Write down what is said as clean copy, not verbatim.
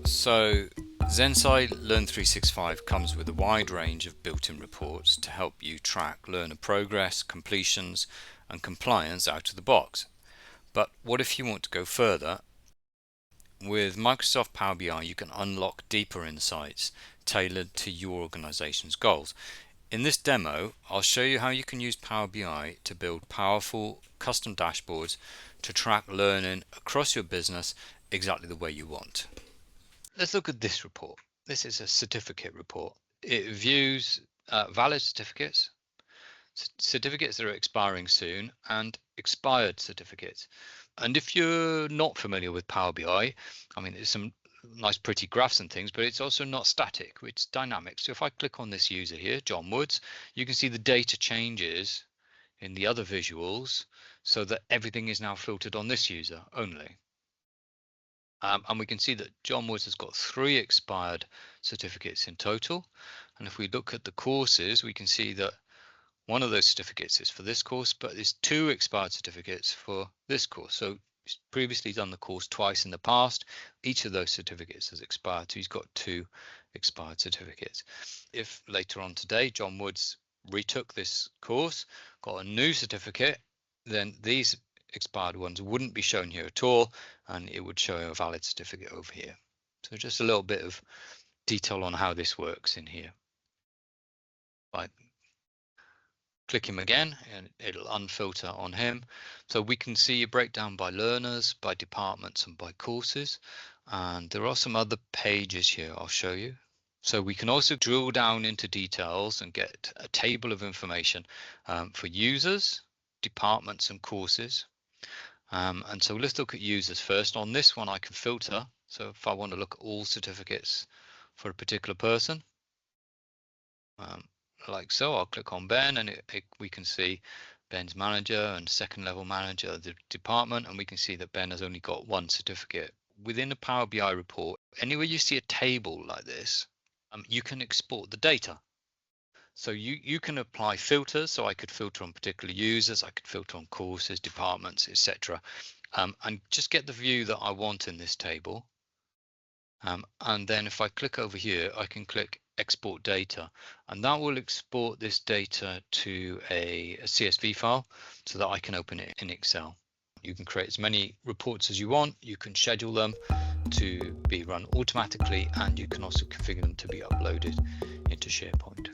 So Zensai Learn365 comes with a wide range of built-in reports to help you track learner progress, completions and compliance out of the box. But what if you want to go further? With Microsoft Power BI you can unlock deeper insights tailored to your organization's goals. In this demo, I'll show you how you can use Power BI to build powerful custom dashboards to track learning across your business exactly the way you want. Let's look at this report. This is a certificate report. It views valid certificates, certificates that are expiring soon, and expired certificates. And if you're not familiar with Power BI, I mean, there's some nice pretty graphs and things, but it's also not static, it's dynamic. So if I click on this user here, John Woods, you can see the data changes in the other visuals so that everything is now filtered on this user only. And we can see that John Woods has got 3 expired certificates in total. And if we look at the courses, we can see that one of those certificates is for this course, but there's 2 expired certificates for this course. So he's previously done the course twice in the past. Each of those certificates has expired, so he's got 2 expired certificates. If later on today John Woods retook this course, got a new certificate, then these expired ones wouldn't be shown here at all, and it would show a valid certificate over here. So just a little bit of detail on how this works in here. By click him again and it'll unfilter on him. So we can see a breakdown by learners, by departments and by courses. And there are some other pages here I'll show you. So we can also drill down into details and get a table of information for users, departments and courses. And so let's look at users first. On this one I can filter. So if I want to look at all certificates for a particular person, like so, I'll click on Ben and we can see Ben's manager and second level manager of the department, and we can see that Ben has only got 1 certificate. Within a Power BI report, anywhere you see a table like this, you can export the data. So you can apply filters. So I could filter on particular users, I could filter on courses, departments, etc. And just get the view that I want in this table. And then if I click over here, I can click export data, and that will export this data to a CSV file so that I can open it in Excel. You can create as many reports as you want, you can schedule them to be run automatically, and you can also configure them to be uploaded into SharePoint.